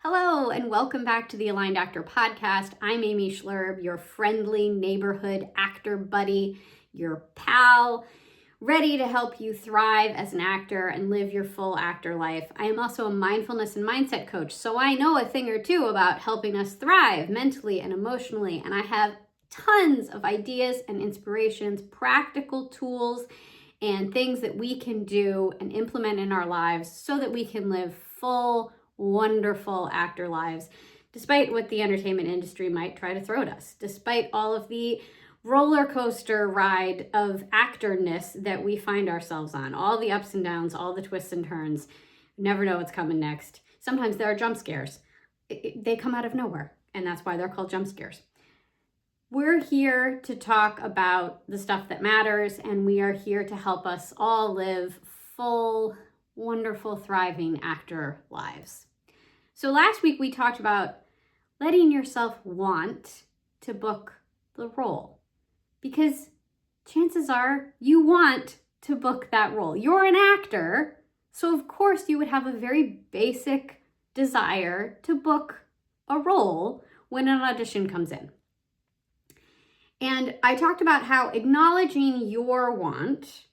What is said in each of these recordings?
Hello, and welcome back to the Aligned Actor Podcast. I'm Amy Schlurb, your friendly neighborhood actor buddy, your pal, ready to help you thrive as an actor and live your full actor life. I am also a mindfulness and mindset coach, so I know a thing or two about helping us thrive mentally and emotionally, and I have tons of ideas and inspirations, practical tools, and things that we can do and implement in our lives so that we can live full, wonderful actor lives, despite what the entertainment industry might try to throw at us, despite all of the roller coaster ride of actorness that we find ourselves on, all the ups and downs, all the twists and turns. You never know what's coming next. Sometimes there are jump scares. They come out of nowhere, and that's why they're called jump scares. We're here to talk about the stuff that matters, and we are here to help us all live full, wonderful, thriving actor lives. So last week we talked about letting yourself want to book the role, because chances are you want to book that role. You're an actor, so of course you would have a very basic desire to book a role when an audition comes in. And I talked about how acknowledging your want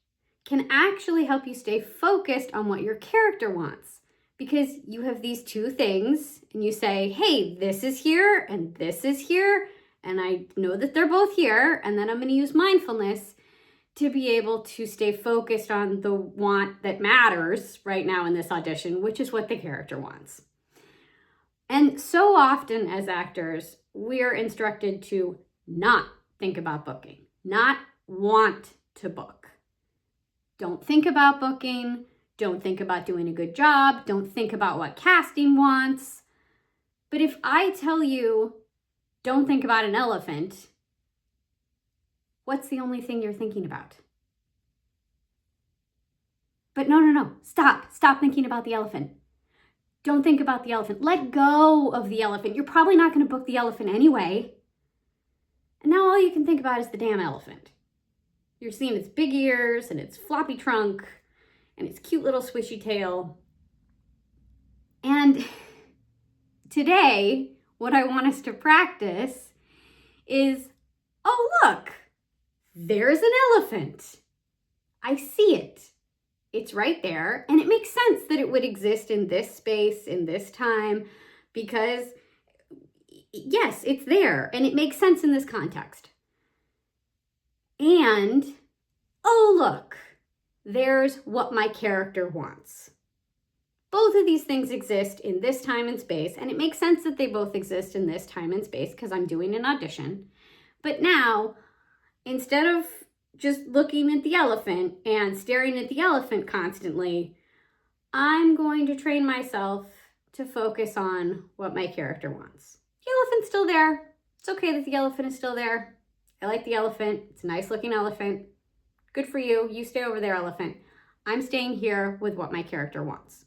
can actually help you stay focused on what your character wants, because you have these two things and you say, hey, this is here and this is here, and I know that they're both here, and then I'm going to use mindfulness to be able to stay focused on the want that matters right now in this audition, which is what the character wants. And so often as actors, we're instructed to not think about booking, not want to book. Don't think about booking. Don't think about doing a good job. Don't think about what casting wants. But if I tell you, don't think about an elephant, what's the only thing you're thinking about? But no. Stop thinking about the elephant. Don't think about the elephant. Let go of the elephant. You're probably not going to book the elephant anyway. And now all you can think about is the damn elephant. You're seeing its big ears and its floppy trunk and its cute little swishy tail. And today, what I want us to practice is, oh, look, there's an elephant. I see it. It's right there. And it makes sense that it would exist in this space, in this time, because yes, it's there and it makes sense in this context. And, oh, look, there's what my character wants. Both of these things exist in this time and space, and it makes sense that they both exist in this time and space because I'm doing an audition. But now, instead of just looking at the elephant and staring at the elephant constantly, I'm going to train myself to focus on what my character wants. The elephant's still there. It's okay that the elephant is still there. I like the elephant. It's a nice looking elephant. Good for you. You stay over there, elephant. I'm staying here with what my character wants.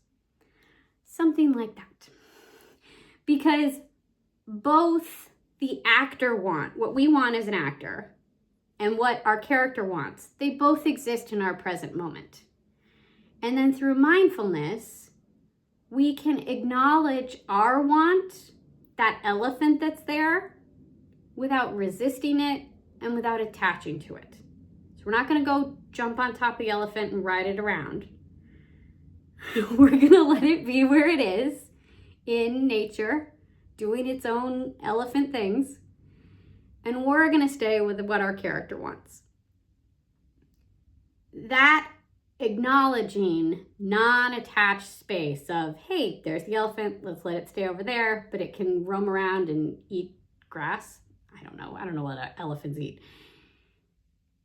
Something like that. Because both the actor want, what we want as an actor, and what our character wants, they both exist in our present moment. And then through mindfulness, we can acknowledge our want, that elephant that's there, without resisting it and without attaching to it. So we're not going to go jump on top of the elephant and ride it around. We're going to let it be where it is in nature, doing its own elephant things. And we're going to stay with what our character wants. That acknowledging non-attached space of, hey, there's the elephant, let's let it stay over there, but it can roam around and eat grass. I don't know what elephants eat.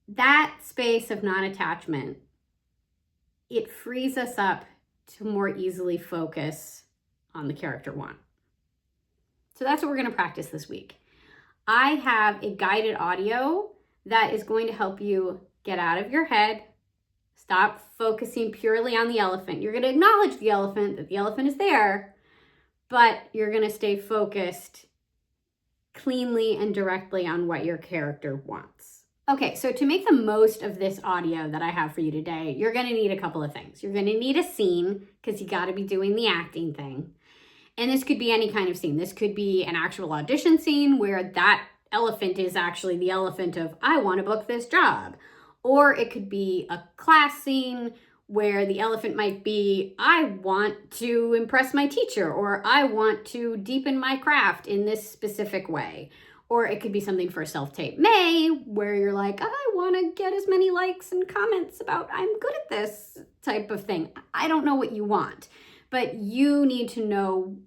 That space of non-attachment, it frees us up to more easily focus on the character want. So that's what we're going to practice this week. I have a guided audio that is going to help you get out of your head. Stop focusing purely on the elephant. You're going to acknowledge the elephant, that the elephant is there, but you're going to stay focused cleanly and directly on what your character wants. Okay, so to make the most of this audio that I have for you today, you're going to need a couple of things. You're going to need a scene, because you got to be doing the acting thing. And this could be any kind of scene. This could be an actual audition scene where that elephant is actually the elephant of, I want to book this job. Or it could be a class scene where the elephant might be, I want to impress my teacher, or I want to deepen my craft in this specific way. Or it could be something for Self-Tape May, where you're like, I want to get as many likes and comments about I'm good at this type of thing. I don't know what you want, but you need to know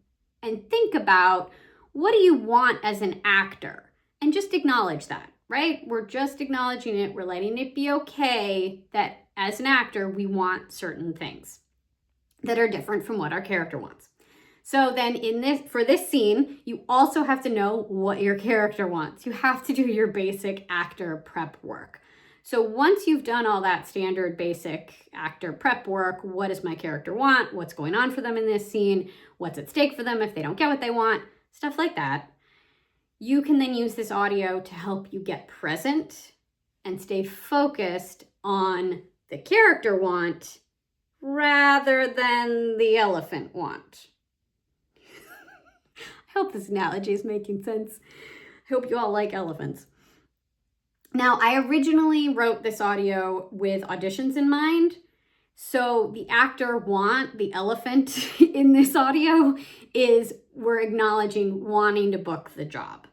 and think about, what do you want as an actor? And just acknowledge that, right? We're just acknowledging it. We're letting it be okay that as an actor, we want certain things that are different from what our character wants. So then for this scene, you also have to know what your character wants. You have to do your basic actor prep work. So once you've done all that standard basic actor prep work, what does my character want? What's going on for them in this scene? What's at stake for them if they don't get what they want? Stuff like that. You can then use this audio to help you get present and stay focused on the character want rather than the elephant want. I hope this analogy is making sense. I hope you all like elephants. Now, I originally wrote this audio with auditions in mind. So the actor want, the elephant in this audio, is we're acknowledging wanting to book the job.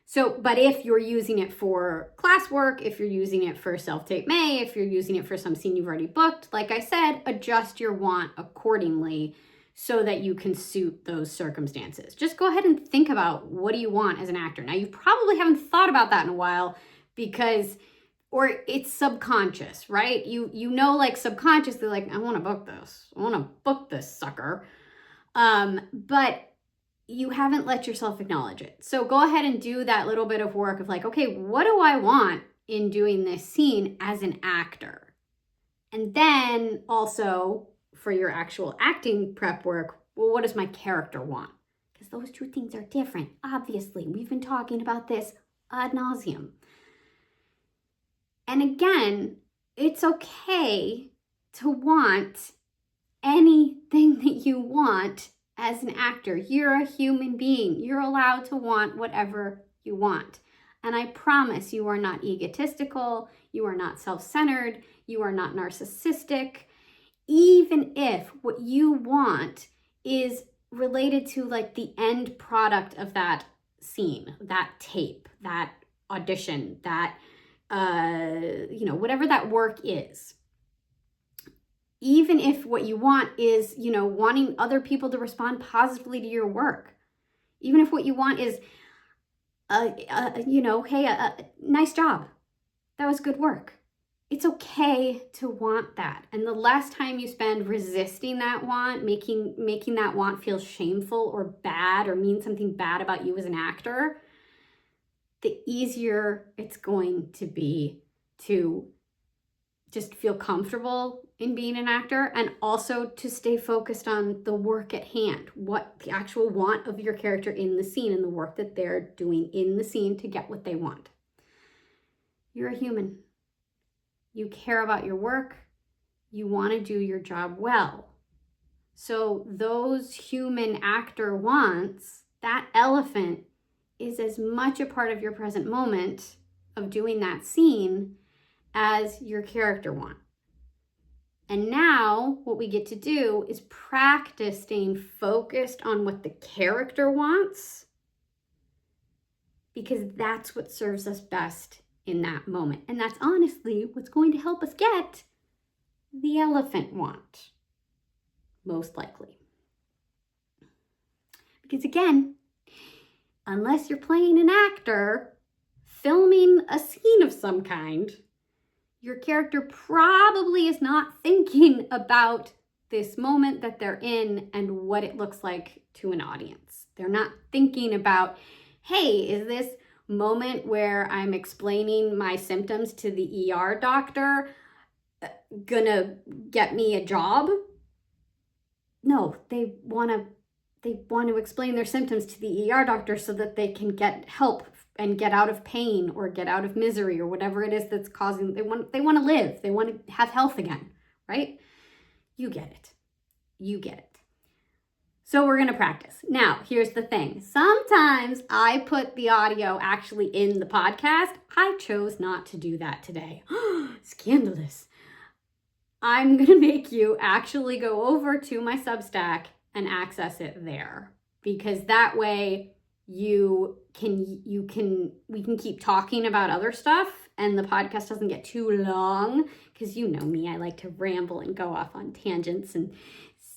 So, but if you're using it for classwork, if you're using it for Self-Tape May, if you're using it for some scene you've already booked, like I said, adjust your want accordingly so that you can suit those circumstances. Just go ahead and think about, what do you want as an actor? Now, you probably haven't thought about that in a while or it's subconscious, right? You know, like subconsciously, like, I want to book this. I want to book this sucker. But you haven't let yourself acknowledge it. So go ahead and do that little bit of work of like, okay, what do I want in doing this scene as an actor? And then also for your actual acting prep work, well, what does my character want? Because those two things are different. Obviously, we've been talking about this ad nauseum. And again, it's okay to want anything that you want as an actor. You're a human being. You're allowed to want whatever you want. And I promise you are not egotistical. You are not self-centered. You are not narcissistic. Even if what you want is related to like the end product of that scene, that tape, that audition, that, whatever that work is. Even if what you want is, wanting other people to respond positively to your work. Even if what you want is, hey, nice job. That was good work. It's okay to want that. And the less time you spend resisting that want, making that want feel shameful or bad or mean something bad about you as an actor, the easier it's going to be to just feel comfortable in being an actor, and also to stay focused on the work at hand, what the actual want of your character in the scene and the work that they're doing in the scene to get what they want. You're a human. You care about your work. You want to do your job well. So those human actor wants, that elephant is as much a part of your present moment of doing that scene as your character want. And now what we get to do is practice staying focused on what the character wants, because that's what serves us best in that moment. And that's honestly what's going to help us get the elephant want, most likely. Because again, unless you're playing an actor, filming a scene of some kind, your character probably is not thinking about this moment that they're in and what it looks like to an audience. They're not thinking about, hey, is this moment where I'm explaining my symptoms to the ER doctor gonna get me a job? No, they want to explain their symptoms to the ER doctor so that they can get help and get out of pain or get out of misery or whatever it is that's causing, they want to live, they want to have health again, right? You get it. So we're going to practice. Now, here's the thing. Sometimes I put the audio actually in the podcast. I chose not to do that today. Scandalous. I'm going to make you actually go over to my Substack and access it there, because that way we can keep talking about other stuff and the podcast doesn't get too long, because you know me, I like to ramble and go off on tangents and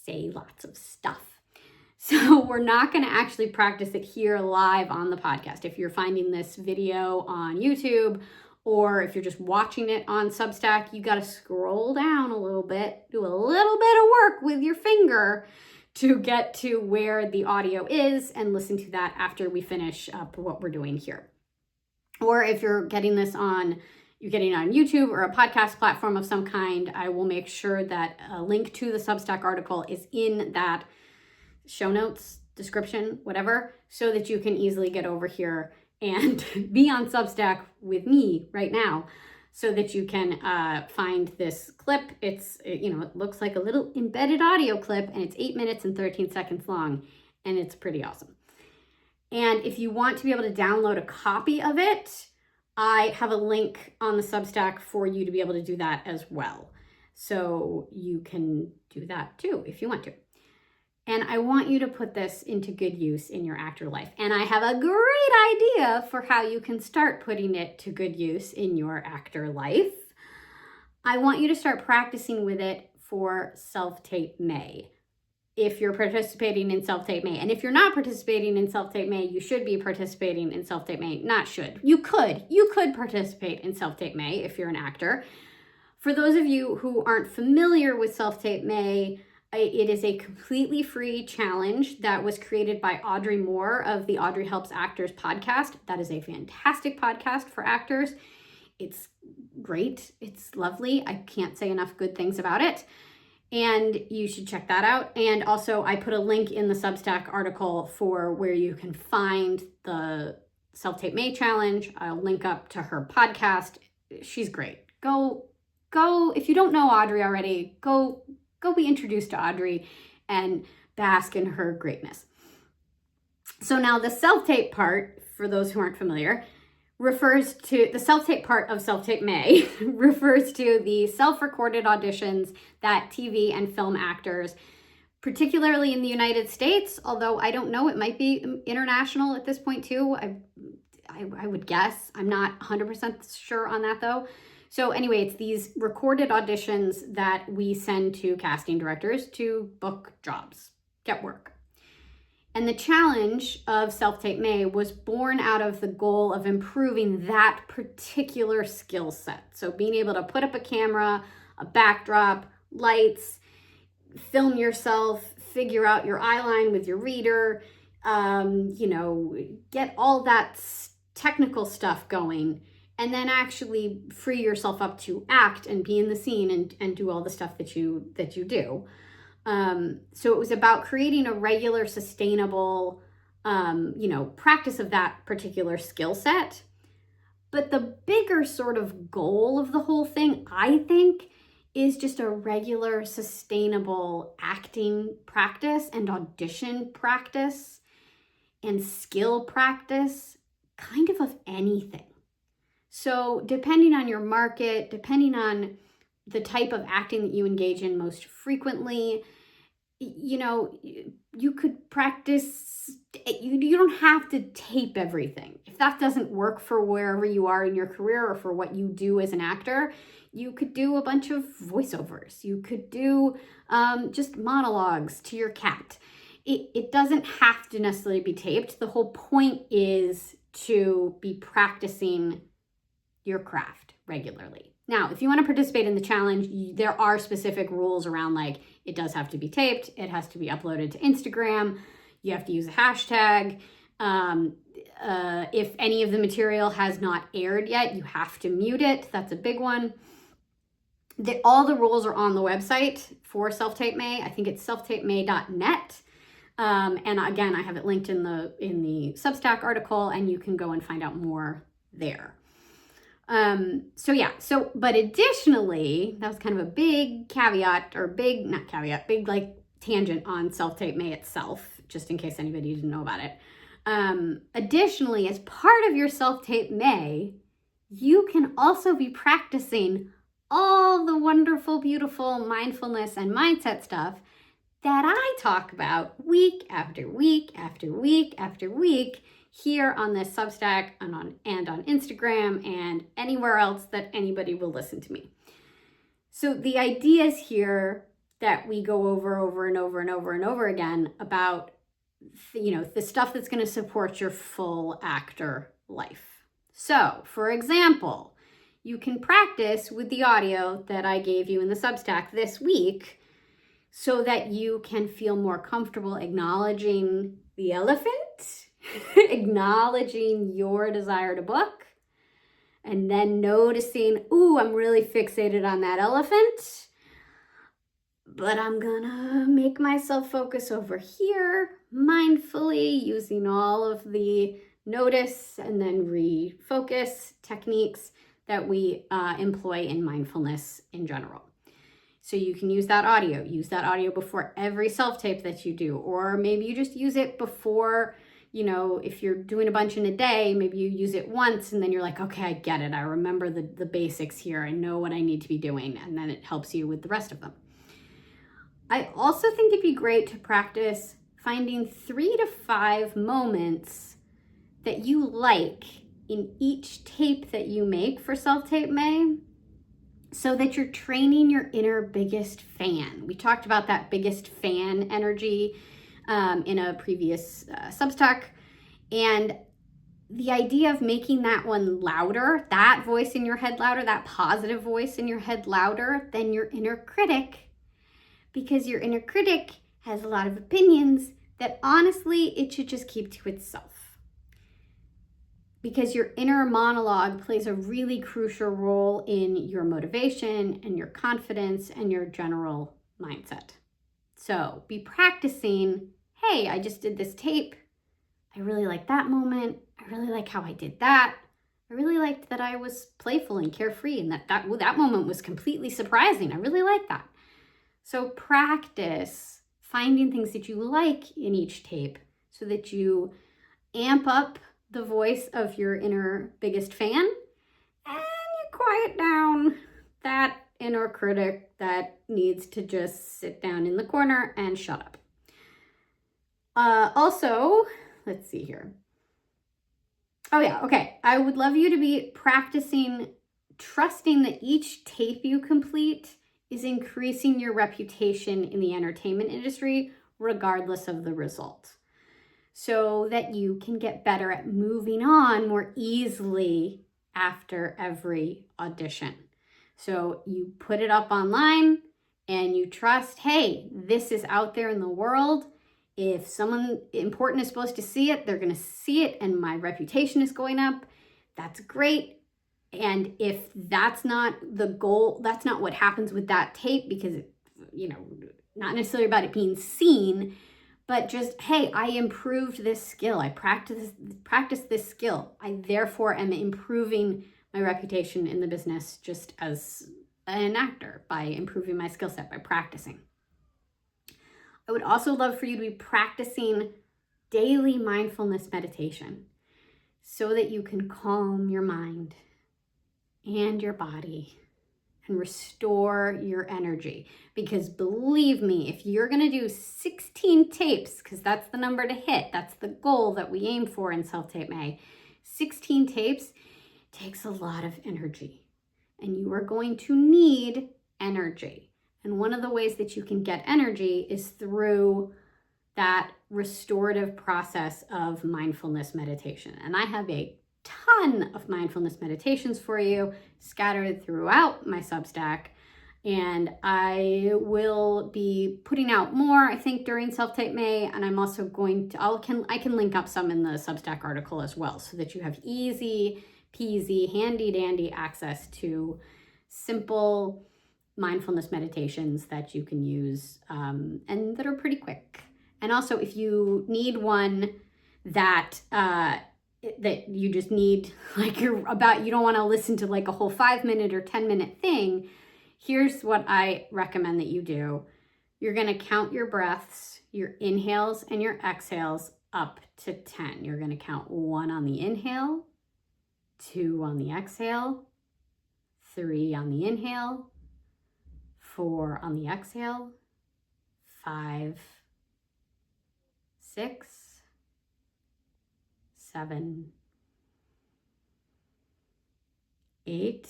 say lots of stuff. So we're not going to actually practice it here live on the podcast. If you're finding this video on YouTube, or if you're just watching it on Substack, you got to scroll down a little bit, do a little bit of work with your finger to get to where the audio is and listen to that after we finish up what we're doing here. Or if you're getting this on YouTube or a podcast platform of some kind, I will make sure that a link to the Substack article is in that show notes, description, whatever, so that you can easily get over here and be on Substack with me right now, so that you can find this clip. It looks like a little embedded audio clip, and it's 8 minutes and 13 seconds long, and it's pretty awesome. And if you want to be able to download a copy of it, I have a link on the Substack for you to be able to do that as well. So you can do that too if you want to. And I want you to put this into good use in your actor life. And I have a great idea for how you can start putting it to good use in your actor life. I want you to start practicing with it for Self-Tape May, if you're participating in Self-Tape May. And if you're not participating in Self-Tape May, you should be participating in Self-Tape May. Not should. You could participate in Self-Tape May if you're an actor. For those of you who aren't familiar with Self-Tape May, it is a completely free challenge that was created by Audrey Moore of the Audrey Helps Actors podcast. That is a fantastic podcast for actors. It's great. It's lovely. I can't say enough good things about it. And you should check that out. And also, I put a link in the Substack article for where you can find the Self-Tape May challenge. I'll link up to her podcast. She's great. Go. If you don't know Audrey already, go be introduced to Audrey and bask in her greatness. So now the self-tape part, for those who aren't familiar, refers to the self-tape part of Self-Tape May, refers to the self-recorded auditions that TV and film actors, particularly in the United States, although I don't know, it might be international at this point too. I would guess. I'm not 100% sure on that though. So anyway, it's these recorded auditions that we send to casting directors to book jobs, get work. And the challenge of Self-Tape May was born out of the goal of improving that particular skill set. So being able to put up a camera, a backdrop, lights, film yourself, figure out your eye line with your reader, get all that technical stuff going, and then actually free yourself up to act and be in the scene and do all the stuff that you do. So it was about creating a regular, sustainable, practice of that particular skill set. But the bigger sort of goal of the whole thing, I think, is just a regular, sustainable acting practice and audition practice and skill practice, kind of anything. So depending on your market, depending on the type of acting that you engage in most frequently, you could practice, you don't have to tape everything. If that doesn't work for wherever you are in your career or for what you do as an actor, you could do a bunch of voiceovers. You could do just monologues to your cat. It doesn't have to necessarily be taped. The whole point is to be practicing your craft regularly. Now, if you want to participate in the challenge, there are specific rules around, like, it does have to be taped, it has to be uploaded to Instagram, you have to use a hashtag. If any of the material has not aired yet, you have to mute it. That's a big one. All the rules are on the website for Self-Tape May. I think it's selftapemay.net. And again, I have it linked in the Substack article, and you can go and find out more there. But additionally, that was kind of a big caveat, or big like tangent on Self-Tape May itself, just in case anybody didn't know about it. Additionally, as part of your Self-Tape May, you can also be practicing all the wonderful, beautiful mindfulness and mindset stuff that I talk about week after week after week after week here on this Substack and on Instagram and anywhere else that anybody will listen to me. So the ideas here that we go over and over again about, the stuff that's going to support your full actor life. So, for example, you can practice with the audio that I gave you in the Substack this week so that you can feel more comfortable acknowledging the elephant, acknowledging your desire to book, and then noticing, ooh, I'm really fixated on that elephant, but I'm gonna make myself focus over here mindfully using all of the notice and then refocus techniques that we employ in mindfulness in general. So you can use that audio before every self-tape that you do, or maybe you just use it before, if you're doing a bunch in a day, maybe you use it once and then you're like, okay, I get it. I remember the basics here. I know what I need to be doing. And then it helps you with the rest of them. I also think it'd be great to practice finding 3 to 5 moments that you like in each tape that you make for Self-Tape May, so that you're training your inner biggest fan. We talked about that biggest fan energy in a previous Substack. And the idea of making that one louder, that voice in your head louder, that positive voice in your head louder than your inner critic, because your inner critic has a lot of opinions that honestly it should just keep to itself. Because your inner monologue plays a really crucial role in your motivation and your confidence and your general mindset. So be practicing, hey, I just did this tape. I really like that moment. I really like how I did that. I really liked that I was playful and carefree and that moment was completely surprising. I really like that. So practice finding things that you like in each tape so that you amp up the voice of your inner biggest fan, and you quiet down that inner critic that needs to just sit down in the corner and shut up. Also, let's see here. Oh yeah, okay. I would love you to be practicing trusting that each tape you complete is increasing your reputation in the entertainment industry, regardless of the result, so that you can get better at moving on more easily after every audition. So you put it up online and you trust, hey, this is out there in the world. If someone important is supposed to see it, they're going to see it and my reputation is going up. That's great. And if that's not the goal, that's not what happens with that tape, because, not necessarily about it being seen, but just, hey, I improved this skill. I practiced this skill. I therefore am improving my reputation in the business just as an actor by improving my skill set, by practicing. I would also love for you to be practicing daily mindfulness meditation so that you can calm your mind and your body and restore your energy. Because believe me, if you're going to do 16 tapes, because that's the number to hit, that's the goal that we aim for in Self-Tape May, 16 tapes takes a lot of energy, and you are going to need energy. And one of the ways that you can get energy is through that restorative process of mindfulness meditation. And I have a ton of mindfulness meditations for you scattered throughout my Substack, and I will be putting out more, I think, during Self-Tape May, and I'm also going to, I can link up some in the Substack article as well, so that you have easy peasy, handy dandy access to simple mindfulness meditations that you can use and that are pretty quick. And also, if you need one that that you just need, like, you don't want to listen to like a whole 5-minute or 10-minute thing, here's what I recommend that you do. You're going to count your breaths, your inhales and your exhales up to 10. You're going to count 1 on the inhale, 2 on the exhale, 3 on the inhale, 4 on the exhale, 5, 6, 7, 8,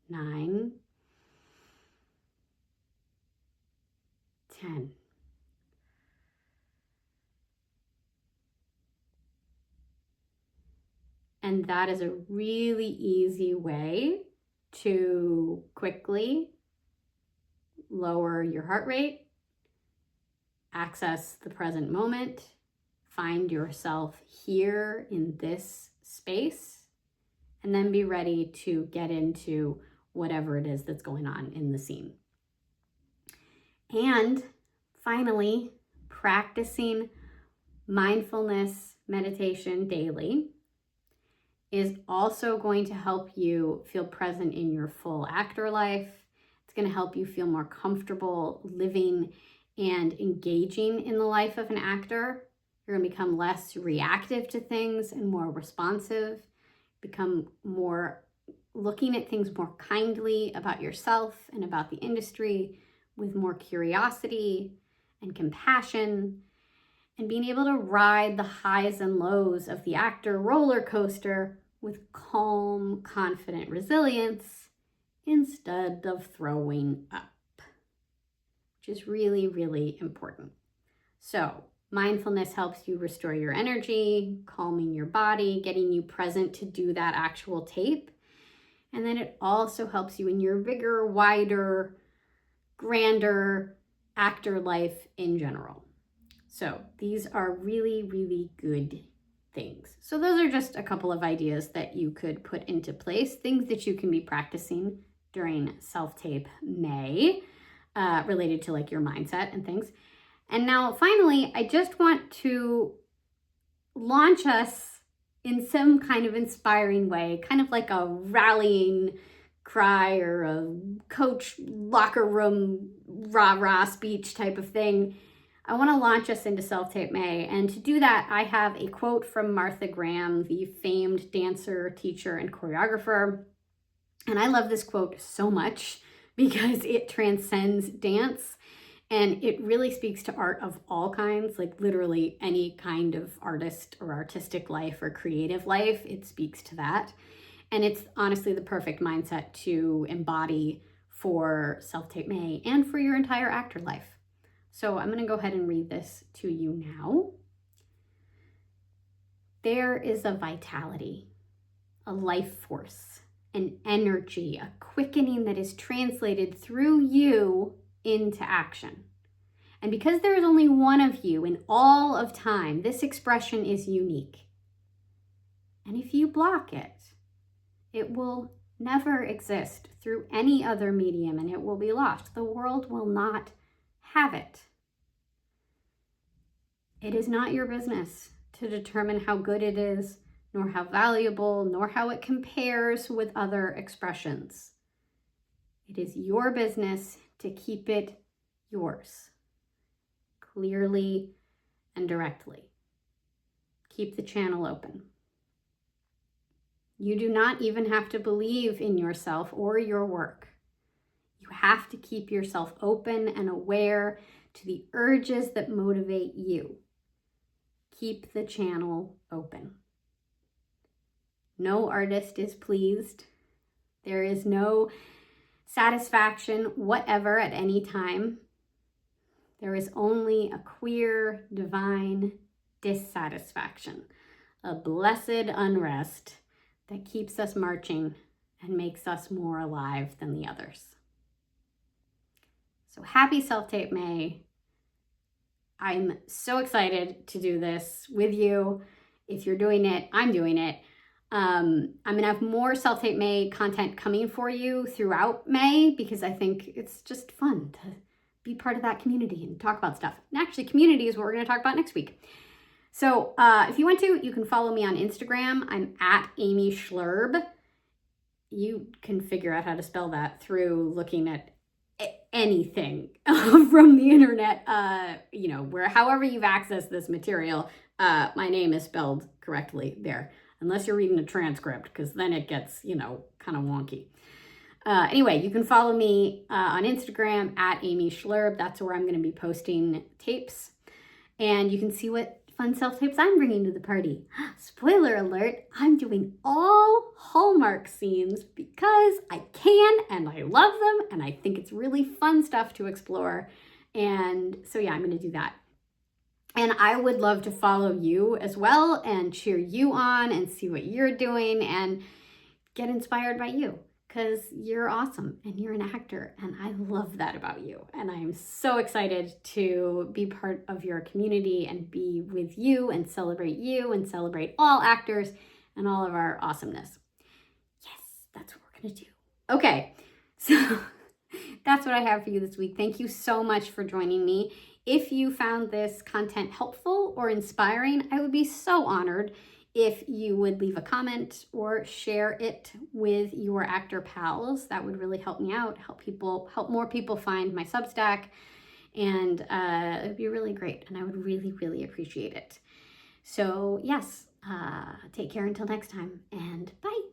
9, 10. And that is a really easy way to quickly lower your heart rate, access the present moment, find yourself here in this space, and then be ready to get into whatever it is that's going on in the scene. And finally, practicing mindfulness meditation daily is also going to help you feel present in your full actor life. It's going to help you feel more comfortable living and engaging in the life of an actor. You're going to become less reactive to things and more responsive, become more looking at things more kindly about yourself and about the industry, with more curiosity and compassion, and being able to ride the highs and lows of the actor roller coaster with calm, confident resilience instead of throwing up, which is really, really important. So mindfulness helps you restore your energy, calming your body, getting you present to do that actual tape. And then it also helps you in your bigger, wider, grander actor life in general. So these are really, really good things. So those are just a couple of ideas that you could put into place, things that you can be practicing during Self-Tape May, related to like your mindset and things. And now finally, I just want to launch us in some kind of inspiring way, kind of like a rallying cry or a coach locker room rah-rah speech type of thing. I want to launch us into Self-Tape May. And to do that, I have a quote from Martha Graham, the famed dancer, teacher, and choreographer. And I love this quote so much because it transcends dance. And it really speaks to art of all kinds, like literally any kind of artist or artistic life or creative life. It speaks to that. And it's honestly the perfect mindset to embody for Self-Tape May and for your entire actor life. So I'm going to go ahead and read this to you now. There is a vitality, a life force, an energy, a quickening that is translated through you into action. And because there is only one of you in all of time, this expression is unique. And if you block it, it will never exist through any other medium and it will be lost. The world will not have it. It is not your business to determine how good it is, nor how valuable, nor how it compares with other expressions. It is your business to keep it yours, clearly and directly. Keep the channel open. You do not even have to believe in yourself or your work. You have to keep yourself open and aware to the urges that motivate you. Keep the channel open. No artist is pleased. There is no satisfaction whatever at any time. There is only a queer, divine dissatisfaction, a blessed unrest that keeps us marching and makes us more alive than the others. So happy Self-Tape May. I'm so excited to do this with you. If you're doing it, I'm doing it. I'm gonna have more Self-Tape May content coming for you throughout May because I think it's just fun to be part of that community and talk about stuff. And actually, community is what we're gonna talk about next week. So if you want to, you can follow me on Instagram. I'm at Amy Schlurb. You can figure out how to spell that through looking at anything from the internet, where however you've accessed this material, my name is spelled correctly there, unless you're reading a transcript, because then it gets, kind of wonky. Anyway, you can follow me on Instagram at Amy Schlurb. That's where I'm going to be posting tapes. And you can see what fun self-tapes I'm bringing to the party. Spoiler alert, I'm doing all Hallmark scenes because I can and I love them and I think it's really fun stuff to explore. And so yeah, I'm going to do that. And I would love to follow you as well and cheer you on and see what you're doing and get inspired by you, because you're awesome and you're an actor and I love that about you. And I'm so excited to be part of your community and be with you and celebrate all actors and all of our awesomeness. Yes, that's what we're gonna do. Okay, so that's what I have for you this week. Thank you so much for joining me. If you found this content helpful or inspiring, I would be so honored if you would leave a comment or share it with your actor pals. That would really help me out, help more people find my Substack, and it would be really great, and I would really, really appreciate it. So yes, take care until next time, and bye.